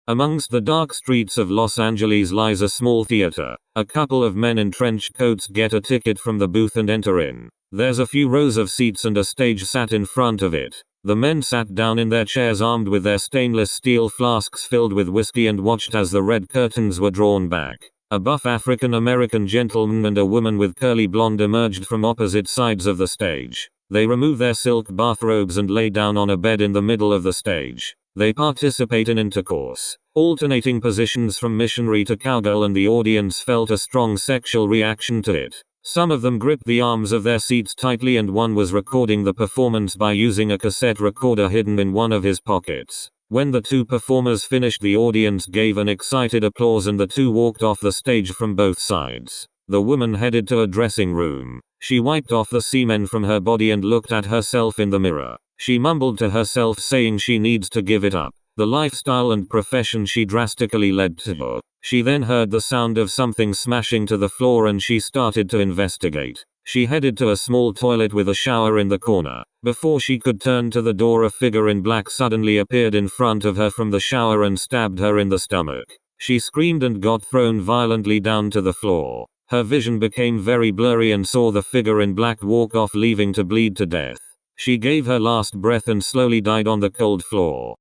Amongst the dark streets of Los Angeles lies a small theater. A couple of men in trench coats get a ticket from the booth and enter in. There's a few rows of seats and a stage sat in front of it. The men sat down in their chairs armed with their stainless steel flasks filled with whiskey and watched as the red curtains were drawn back. A buff African-American gentleman and a woman with curly blonde emerged from opposite sides of the stage. They remove their silk bathrobes and lay down on a bed in the middle of the stage. They participate in intercourse, alternating positions from missionary to cowgirl, and the audience felt a strong sexual reaction to it. Some of them gripped the arms of their seats tightly, and one was recording the performance by using a cassette recorder hidden in one of his pockets. When the two performers finished, the audience gave an excited applause and the two walked off the stage from both sides. The woman headed to a dressing room. She wiped off the semen from her body and looked at herself in the mirror. She mumbled to herself, saying she needs to give it up. The lifestyle and profession she drastically led to. She then heard the sound of something smashing to the floor and she started to investigate. She headed to a small toilet with a shower in the corner. Before she could turn to the door, a figure in black suddenly appeared in front of her from the shower and stabbed her in the stomach. She screamed and got thrown violently down to the floor. Her vision became very blurry and saw the figure in black walk off, leaving to bleed to death. She gave her last breath and slowly died on the cold floor.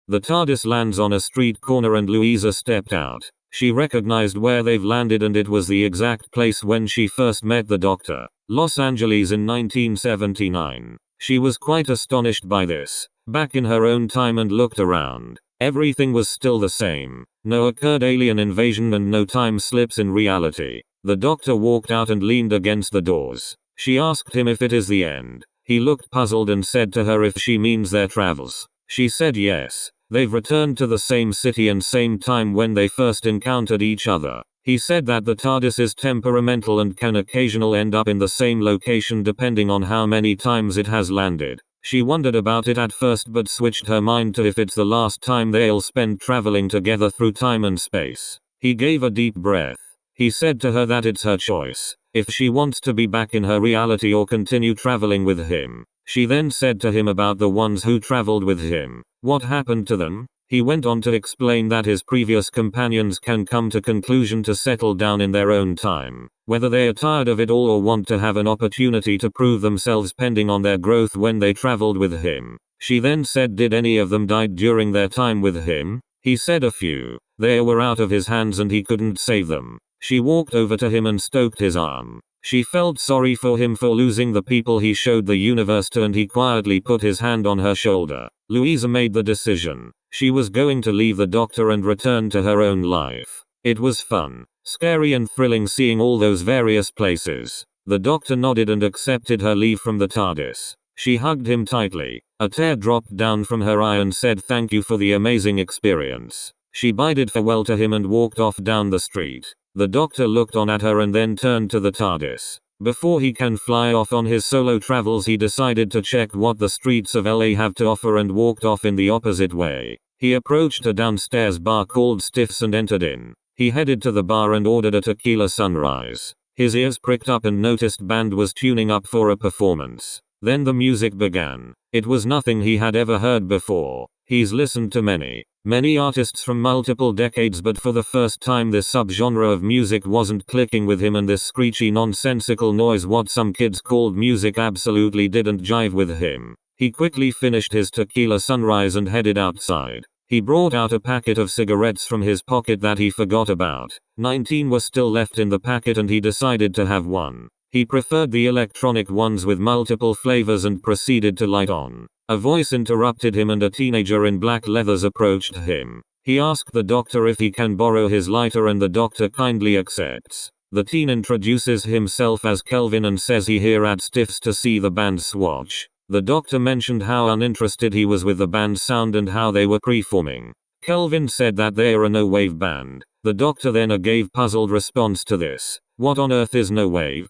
The TARDIS lands on a street corner and Louisa stepped out. She recognized where they've landed and it was the exact place when she first met the Doctor. Los Angeles in 1979. She was quite astonished by this. Back in her own time, and looked around. Everything was still the same. No occurred alien invasion and no time slips in reality. The Doctor walked out and leaned against the doors. She asked him if it is the end. He looked puzzled and said to her if she means their travels. She said yes. They've returned to the same city and same time when they first encountered each other. He said that the TARDIS is temperamental and can occasionally end up in the same location depending on how many times it has landed. She wondered about it at first but switched her mind to if it's the last time they'll spend traveling together through time and space. He gave a deep breath. He said to her that it's her choice, if she wants to be back in her reality or continue traveling with him. She then said to him about the ones who traveled with him. What happened to them? He went on to explain that his previous companions can come to conclusion to settle down in their own time, whether they are tired of it all or want to have an opportunity to prove themselves pending on their growth when they traveled with him. She then said, did any of them die during their time with him? He said a few. They were out of his hands and he couldn't save them. She walked over to him and stroked his arm. She felt sorry for him for losing the people he showed the universe to, and he quietly put his hand on her shoulder. Louisa made the decision. She was going to leave the Doctor and return to her own life. It was fun, scary and thrilling seeing all those various places. The Doctor nodded and accepted her leave from the TARDIS. She hugged him tightly. A tear dropped down from her eye and said thank you for the amazing experience. She bided farewell to him and walked off down the street. The Doctor looked on at her and then turned to the TARDIS. Before he can fly off on his solo travels, he decided to check what the streets of LA have to offer and walked off in the opposite way. He approached a downstairs bar called Stiffs and entered in. He headed to the bar and ordered a tequila sunrise. His ears pricked up and noticed band was tuning up for a performance. Then the music began. It was nothing he had ever heard before. He's listened to many artists from multiple decades, but for the first time this subgenre of music wasn't clicking with him, and this screechy nonsensical noise, what some kids called music, absolutely didn't jive with him. He quickly finished his tequila sunrise and headed outside. He brought out a packet of cigarettes from his pocket that he forgot about. 19 were still left in the packet and he decided to have one. He preferred the electronic ones with multiple flavors and proceeded to light on. A voice interrupted him and a teenager in black leathers approached him. He asked the Doctor if he can borrow his lighter and the Doctor kindly accepts. The teen introduces himself as Kelvin and says he here at Stiffs to see the band swatch. The Doctor mentioned how uninterested he was with the band's sound and how they were preforming. Kelvin said that they are a no-wave band. The Doctor then gave puzzled response to this. What on earth is no-wave?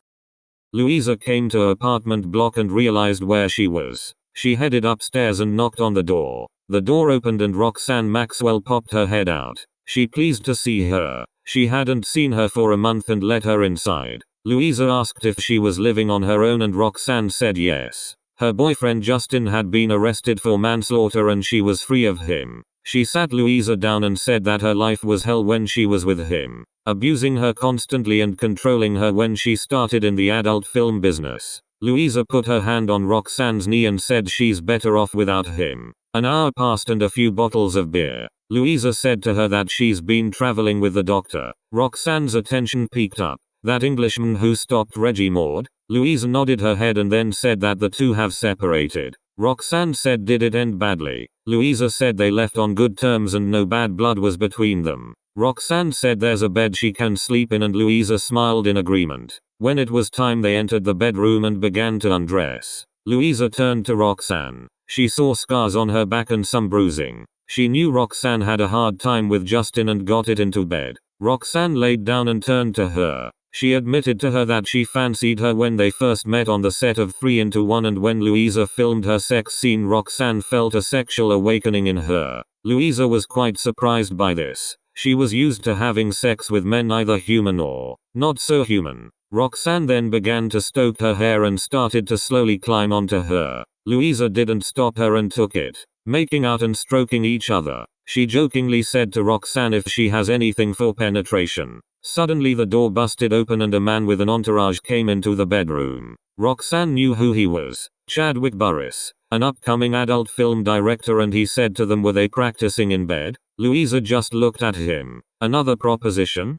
Louisa came to her apartment block and realized where she was. She headed upstairs and knocked on the door. The door opened and Roxanne Maxwell popped her head out. She pleased to see her. She hadn't seen her for a month and let her inside. Louisa asked if she was living on her own and Roxanne said yes. Her boyfriend Justin had been arrested for manslaughter and she was free of him. She sat Louisa down and said that her life was hell when she was with him, abusing her constantly and controlling her when she started in the adult film business. Louisa put her hand on Roxanne's knee and said she's better off without him. An hour passed and a few bottles of beer. Louisa said to her that she's been traveling with the doctor. Roxanne's attention piqued up. That Englishman who stopped Reggie Maud? Louisa nodded her head and then said that the two have separated. Roxanne said, did it end badly? Louisa said they left on good terms and no bad blood was between them. Roxanne said there's a bed she can sleep in and Louisa smiled in agreement. When it was time they entered the bedroom and began to undress. Louisa turned to Roxanne. She saw scars on her back and some bruising. She knew Roxanne had a hard time with Justin and got it into bed. Roxanne laid down and turned to her. She admitted to her that she fancied her when they first met on the set of 3-1 and when Louisa filmed her sex scene Roxanne felt a sexual awakening in her. Louisa was quite surprised by this. She was used to having sex with men either human or not so human. Roxanne then began to stroke her hair and started to slowly climb onto her. Louisa didn't stop her and took it, making out and stroking each other. She jokingly said to Roxanne if she has anything for penetration. Suddenly the door busted open and a man with an entourage came into the bedroom. Roxanne knew who he was. Chadwick Burris, an upcoming adult film director, and he said to them, were they practicing in bed? Louisa just looked at him. Another proposition?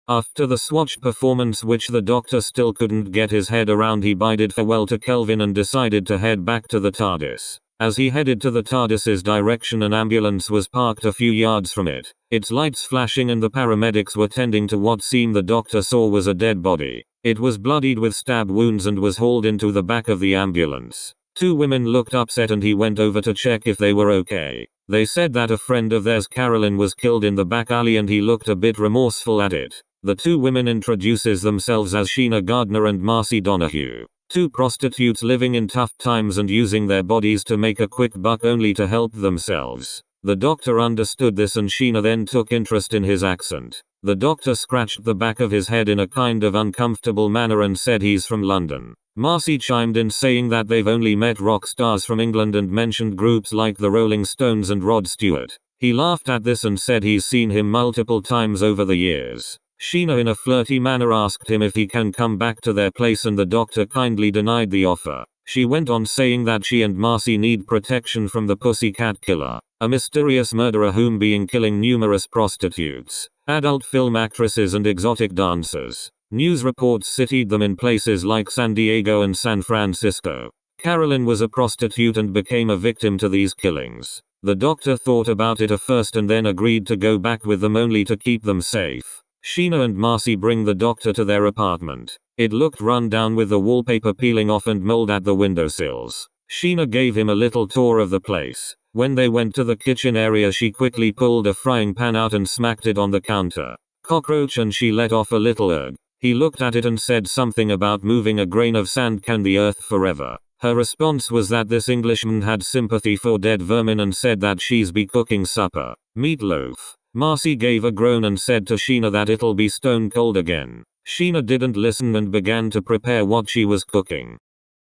After the Swatch performance, which the doctor still couldn't get his head around, he bided farewell to Kelvin and decided to head back to the TARDIS. As he headed to the TARDIS's direction, an ambulance was parked a few yards from it, its lights flashing, and the paramedics were tending to what seemed the doctor saw was a dead body. It was bloodied with stab wounds and was hauled into the back of the ambulance. Two women looked upset and he went over to check if they were okay. They said that a friend of theirs, Carolyn, was killed in the back alley and he looked a bit remorseful at it. The two women introduces themselves as Sheena Gardner and Marcy Donahue. Two prostitutes living in tough times and using their bodies to make a quick buck only to help themselves. The doctor understood this and Sheena then took interest in his accent. The doctor scratched the back of his head in a kind of uncomfortable manner and said he's from London. Marcy chimed in saying that they've only met rock stars from England and mentioned groups like the Rolling Stones and Rod Stewart. He laughed at this and said he's seen him multiple times over the years. Sheena in a flirty manner asked him if he can come back to their place and the doctor kindly denied the offer. She went on saying that she and Marcy need protection from the Pussycat Killer, a mysterious murderer whom being killing numerous prostitutes, adult film actresses and exotic dancers. News reports cited them in places like San Diego and San Francisco. Carolyn was a prostitute and became a victim to these killings. The doctor thought about it at first and then agreed to go back with them only to keep them safe. Sheena and Marcy bring the doctor to their apartment. It looked run down with the wallpaper peeling off and mold at the windowsills. Sheena gave him a little tour of the place. When they went to the kitchen area, she quickly pulled a frying pan out and smacked it on the counter. Cockroach, and she let off a little erg. He looked at it and said something about moving a grain of sand can the earth forever. Her response was that this Englishman had sympathy for dead vermin and said that she's be cooking supper. Meatloaf. Marcy gave a groan and said to Sheena that it'll be stone cold again. Sheena didn't listen and began to prepare what she was cooking.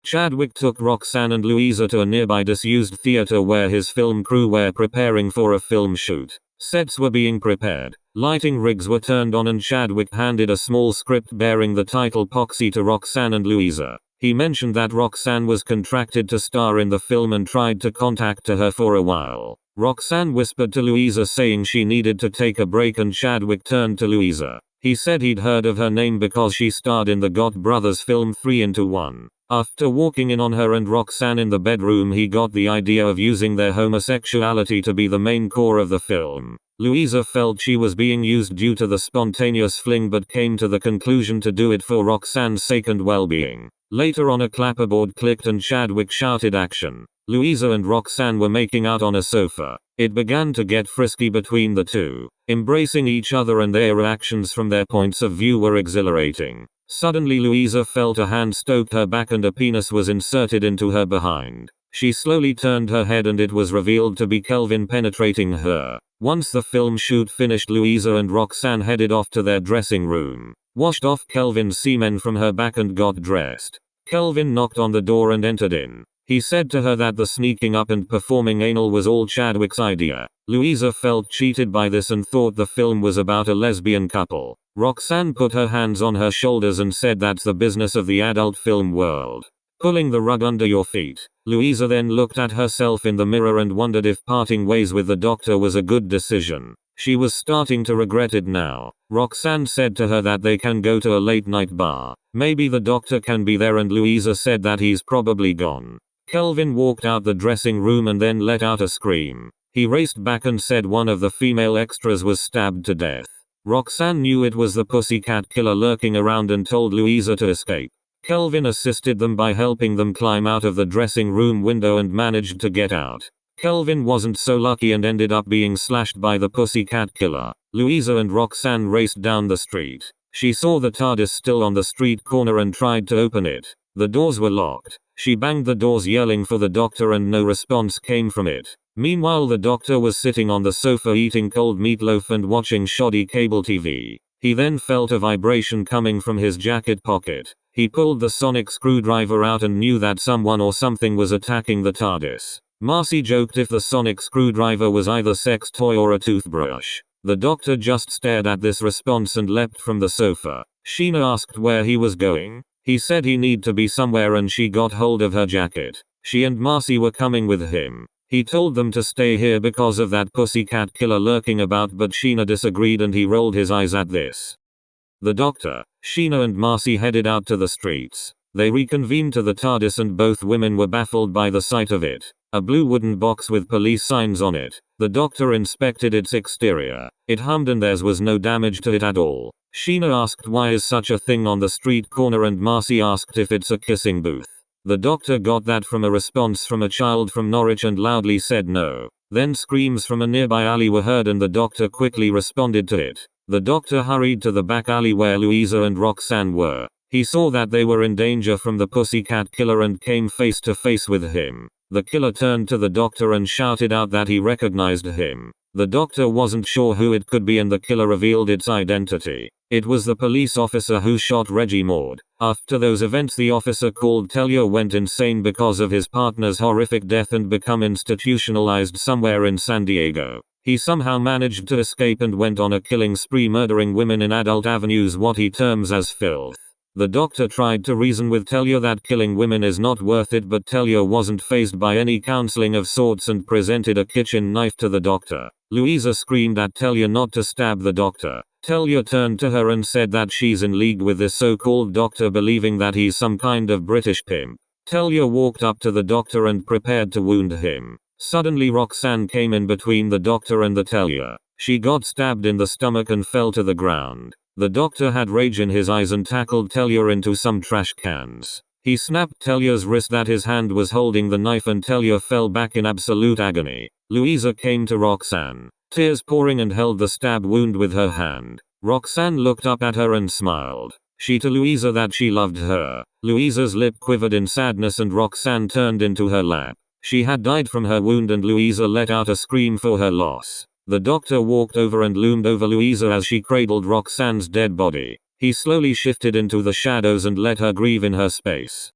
Chadwick took Roxanne and Louisa to a nearby disused theater where his film crew were preparing for a film shoot. Sets were being prepared. Lighting rigs were turned on and Chadwick handed a small script bearing the title Poxy to Roxanne and Louisa. He mentioned that Roxanne was contracted to star in the film and tried to contact her for a while. Roxanne whispered to Louisa saying she needed to take a break and Chadwick turned to Louisa. He said he'd heard of her name because she starred in the Gott Brothers film 3-1. After walking in on her and Roxanne in the bedroom, he got the idea of using their homosexuality to be the main core of the film. Louisa felt she was being used due to the spontaneous fling but came to the conclusion to do it for Roxanne's sake and well-being. Later on, a clapperboard clicked and Chadwick shouted action. Louisa and Roxanne were making out on a sofa. It began to get frisky between the two, embracing each other, and their reactions from their points of view were exhilarating. Suddenly Louisa felt a hand stoke her back and a penis was inserted into her behind. She slowly turned her head and it was revealed to be Kelvin penetrating her. Once the film shoot finished, Louisa and Roxanne headed off to their dressing room, washed off Kelvin's semen from her back and got dressed. Kelvin knocked on the door and entered in. He said to her that the sneaking up and performing anal was all Chadwick's idea. Louisa felt cheated by this and thought the film was about a lesbian couple. Roxanne put her hands on her shoulders and said that's the business of the adult film world. Pulling the rug under your feet. Louisa then looked at herself in the mirror and wondered if parting ways with the doctor was a good decision. She was starting to regret it now. Roxanne said to her that they can go to a late night bar. Maybe the doctor can be there, and Louisa said that he's probably gone. Kelvin walked out the dressing room and then let out a scream. He raced back and said one of the female extras was stabbed to death. Roxanne knew it was the pussycat killer lurking around and told Louisa to escape. Kelvin assisted them by helping them climb out of the dressing room window and managed to get out. Kelvin wasn't so lucky and ended up being slashed by the pussycat killer. Louisa and Roxanne raced down the street. She saw the TARDIS still on the street corner and tried to open it. The doors were locked. She banged the doors yelling for the doctor and no response came from it. Meanwhile, the doctor was sitting on the sofa eating cold meatloaf and watching shoddy cable TV. He then felt a vibration coming from his jacket pocket. He pulled the sonic screwdriver out and knew that someone or something was attacking the TARDIS. Marcy joked if the sonic screwdriver was either sex toy or a toothbrush. The doctor just stared at this response and leapt from the sofa. Sheena asked where he was going. He said he need to be somewhere and she got hold of her jacket. She and Marcy were coming with him. He told them to stay here because of that pussycat killer lurking about, but Sheena disagreed and he rolled his eyes at this. The doctor, Sheena and Marcy headed out to the streets. They reconvened to the TARDIS and both women were baffled by the sight of it. A blue wooden box with police signs on it. The doctor inspected its exterior. It hummed and there was no damage to it at all. Sheena asked why is such a thing on the street corner and Marcy asked if it's a kissing booth. The doctor got that from a response from a child from Norwich and loudly said no. Then screams from a nearby alley were heard and the doctor quickly responded to it. The doctor hurried to the back alley where Louisa and Roxanne were. He saw that they were in danger from the pussycat killer and came face to face with him. The killer turned to the doctor and shouted out that he recognized him. The doctor wasn't sure who it could be and the killer revealed its identity. It was the police officer who shot Reggie Maud. After those events, the officer called Tellier went insane because of his partner's horrific death and become institutionalized somewhere in San Diego. He somehow managed to escape and went on a killing spree, murdering women in adult avenues, what he terms as filth. The doctor tried to reason with Tellier that killing women is not worth it, but Tellier wasn't fazed by any counseling of sorts and presented a kitchen knife to the doctor. Louisa screamed at Tellier not to stab the doctor. Tellier turned to her and said that she's in league with this so-called doctor, believing that he's some kind of British pimp. Tellier walked up to the doctor and prepared to wound him. Suddenly Roxanne came in between the doctor and the Tellier. She got stabbed in the stomach and fell to the ground. The doctor had rage in his eyes and tackled Tellier into some trash cans. He snapped Tellier's wrist that his hand was holding the knife and Tellier fell back in absolute agony. Louisa came to Roxanne, tears pouring, and held the stab wound with her hand. Roxanne looked up at her and smiled. She told Louisa that she loved her. Louisa's lip quivered in sadness and Roxanne turned into her lap. She had died from her wound and Louisa let out a scream for her loss. The doctor walked over and loomed over Louisa as she cradled Roxanne's dead body. He slowly shifted into the shadows and let her grieve in her space.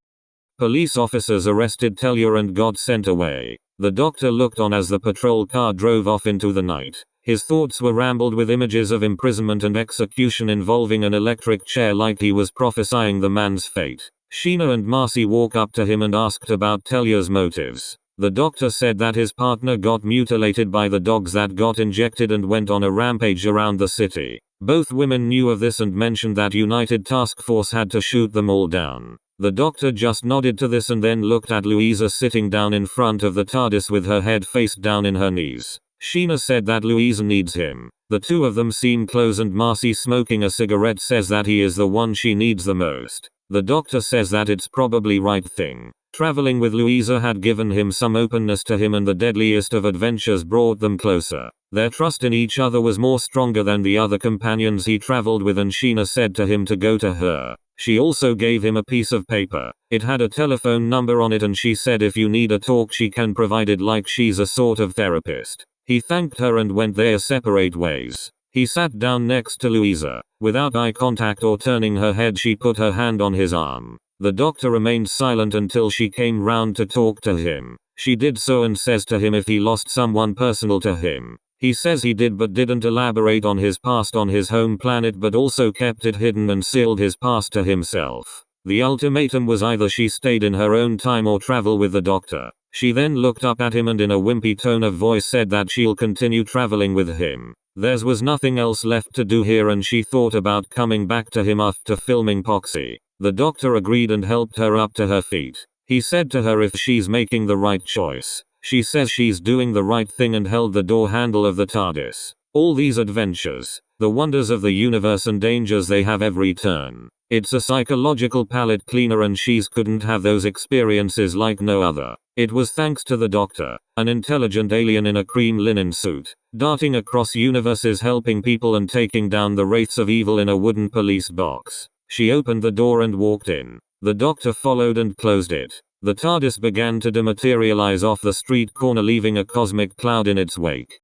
Police officers arrested Tellier and got sent away. The doctor looked on as the patrol car drove off into the night. His thoughts were rambled with images of imprisonment and execution involving an electric chair, like he was prophesying the man's fate. Sheena and Marcy walked up to him and asked about Tellier's motives. The doctor said that his partner got mutilated by the dogs that got injected and went on a rampage around the city. Both women knew of this and mentioned that United Task Force had to shoot them all down. The doctor just nodded to this and then looked at Louisa sitting down in front of the TARDIS with her head face down in her knees. Sheena said that Louisa needs him. The two of them seem close and Marcy, smoking a cigarette, says that he is the one she needs the most. The doctor says that it's probably right thing. Traveling with Louisa had given him some openness to him and the deadliest of adventures brought them closer. Their trust in each other was more stronger than the other companions he traveled with, and Sheena said to him to go to her. She also gave him a piece of paper. It had a telephone number on it and she said if you need a talk she can provide it, like she's a sort of therapist. He thanked her and went their separate ways. He sat down next to Louisa. Without eye contact or turning her head, she put her hand on his arm. The doctor remained silent until she came round to talk to him. She did so and says to him if he lost someone personal to him. He says he did but didn't elaborate on his past on his home planet, but also kept it hidden and sealed his past to himself. The ultimatum was either she stayed in her own time or travel with the doctor. She then looked up at him and in a wimpy tone of voice said that she'll continue traveling with him. There was nothing else left to do here and she thought about coming back to him after filming Poxy. The doctor agreed and helped her up to her feet. He said to her if she's making the right choice. She says she's doing the right thing and held the door handle of the TARDIS. All these adventures, the wonders of the universe and dangers they have every turn. It's a psychological palate cleaner and she's couldn't have those experiences like no other. It was thanks to the doctor, an intelligent alien in a cream linen suit, darting across universes helping people and taking down the wraiths of evil in a wooden police box. She opened the door and walked in. The doctor followed and closed it. The TARDIS began to dematerialize off the street corner, leaving a cosmic cloud in its wake.